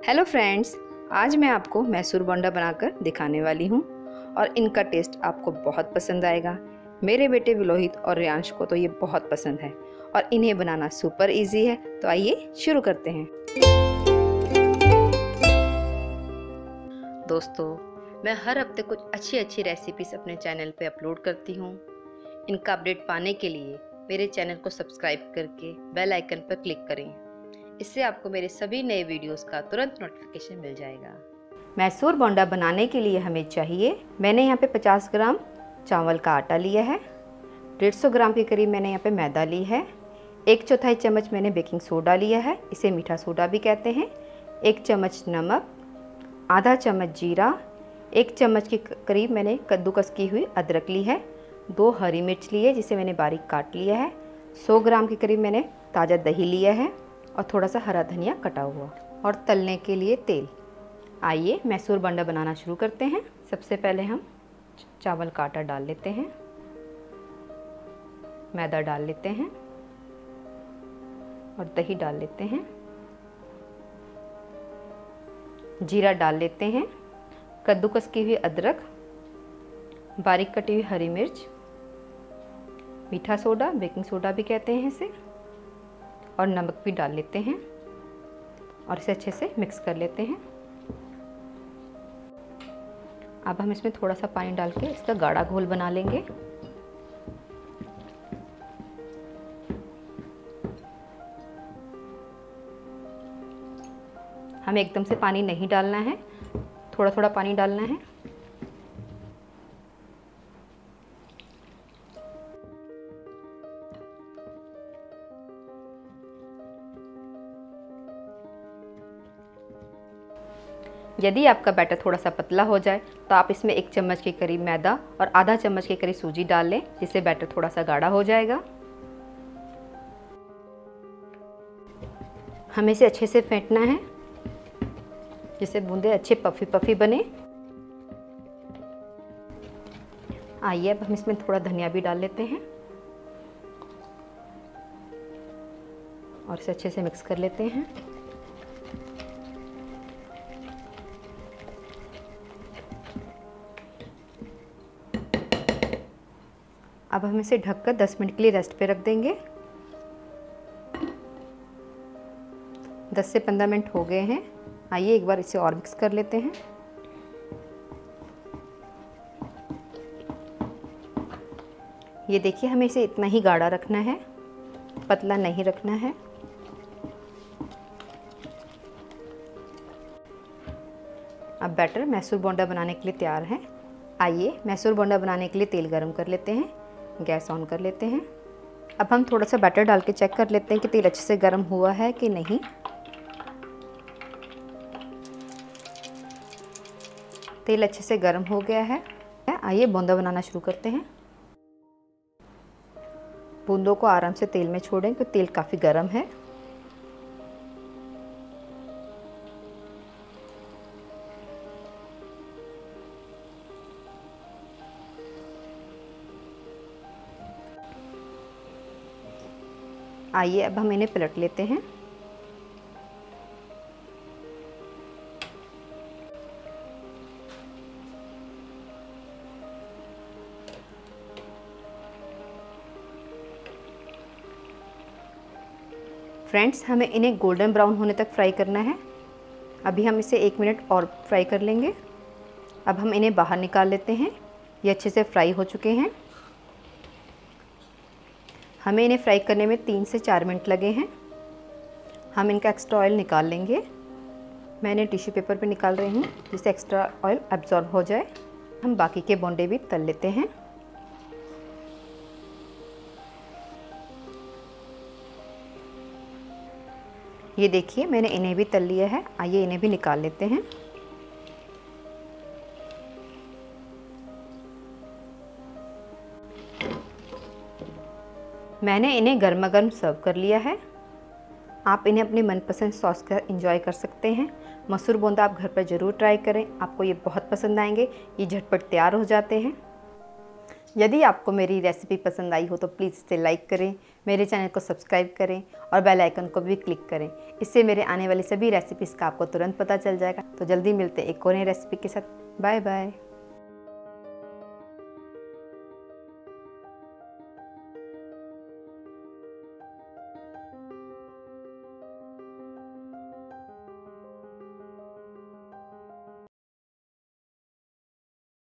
Hello friends, आज मैं आपको मैसूर बोंडा बनाकर दिखाने वाली हूँ और इनका टेस्ट आपको बहुत पसंद आएगा। मेरे बेटे विलोहित और रियांश को तो ये बहुत पसंद है और इन्हें बनाना सुपर इजी है। तो आइए शुरू करते हैं। दोस्तों, मैं हर हफ्ते कुछ अच्छी रेसिपीज अपने चैनल पे अपलोड करती हूँ। इनका अपडेट पाने के लिए मेरे चैनल को सब्सक्राइब करके बेल आइकन पर क्लिक करें। इससे आपको मेरे सभी नए वीडियोस का तुरंत नोटिफिकेशन मिल जाएगा। मैसूर बोंडा बनाने के लिए हमें चाहिए, मैंने यहाँ पे 50 ग्राम चावल का आटा लिया है, 150 ग्राम के करीब मैंने यहाँ पे मैदा ली है, 1/4 चम्मच मैंने बेकिंग सोडा लिया है, इसे मीठा सोडा भी कहते हैं, 1 चम्मच नमक, आधा चम्मच जीरा, 1 चम्मच के करीब मैंने कद्दूकस की हुई अदरक ली है, 2 हरी मिर्च ली है जिसे मैंने बारीक काट लिया है, 100 ग्राम के करीब मैंने ताज़ा दही लिया है और थोड़ा सा हरा धनिया कटा हुआ और तलने के लिए तेल। आइए मैसूर बोंडा बनाना शुरू करते हैं। सबसे पहले हम चावल का आटा डाल लेते हैं, मैदा डाल लेते हैं और दही डाल लेते हैं, जीरा डाल लेते हैं, कद्दूकस की हुई अदरक, बारीक कटी हुई हरी मिर्च, मीठा सोडा, बेकिंग सोडा भी कहते हैं इसे, और नमक भी डाल लेते हैं और इसे अच्छे से मिक्स कर लेते हैं। अब हम इसमें थोड़ा सा पानी डाल के इसका गाढ़ा घोल बना लेंगे। हमें एकदम से पानी नहीं डालना है, थोड़ा थोड़ा पानी डालना है। यदि आपका बैटर थोड़ा सा पतला हो जाए तो आप इसमें 1 चम्मच के करीब मैदा और आधा चम्मच के करीब सूजी डाल लें, जिससे बैटर थोड़ा सा गाढ़ा हो जाएगा। हमें इसे अच्छे से फेंटना है जिससे बूंदे अच्छे पफी पफी बने। आइए अब हम इसमें थोड़ा धनिया भी डाल लेते हैं और इसे अच्छे से मिक्स कर लेते हैं। अब हम इसे ढककर 10 मिनट के लिए रेस्ट पे रख देंगे। 10 से 15 मिनट हो गए हैं। आइए एक बार इसे और मिक्स कर लेते हैं। ये देखिए, हमें इसे इतना ही गाढ़ा रखना है, पतला नहीं रखना है। अब बैटर मैसूर बोंडा बनाने के लिए तैयार है। आइए मैसूर बोंडा बनाने के लिए तेल गरम कर लेते हैं, गैस ऑन कर लेते हैं। अब हम थोड़ा सा बैटर डाल के चेक कर लेते हैं कि तेल अच्छे से गर्म हुआ है कि नहीं। तेल अच्छे से गर्म हो गया है। आइए बोंदा बनाना शुरू करते हैं। बूंदों को आराम से तेल में छोड़ें क्योंकि तेल काफ़ी गर्म है। आइए अब हम इन्हें पलट लेते हैं। फ्रेंड्स, हमें इन्हें गोल्डन ब्राउन होने तक फ्राई करना है। अभी हम इसे 1 मिनट और फ्राई कर लेंगे। अब हम इन्हें बाहर निकाल लेते हैं। ये अच्छे से फ्राई हो चुके हैं। हमें इन्हें फ्राई करने में 3 से 4 मिनट लगे हैं। हम इनका एक्स्ट्रा ऑयल निकाल लेंगे। मैं इन्हें टिश्यू पेपर पे निकाल रही हूँ जिससे एक्स्ट्रा ऑयल एब्जॉर्ब हो जाए। हम बाकी के बोंडे भी तल लेते हैं। ये देखिए, मैंने इन्हें भी तल लिया है। आइए इन्हें भी निकाल लेते हैं। मैंने इन्हें गर्मा गर्म सर्व कर लिया है। आप इन्हें अपने मनपसंद सॉस का एंजॉय कर सकते हैं। मसूर बोंदा आप घर पर ज़रूर ट्राई करें, आपको ये बहुत पसंद आएंगे। ये झटपट तैयार हो जाते हैं। यदि आपको मेरी रेसिपी पसंद आई हो तो प्लीज़ इसे लाइक करें, मेरे चैनल को सब्सक्राइब करें और बेल आइकन को भी क्लिक करें। इससे मेरे आने वाली सभी रेसिपीज़ का आपको तुरंत पता चल जाएगा। तो जल्दी मिलते हैं एक और नई रेसिपी के साथ। Bye bye.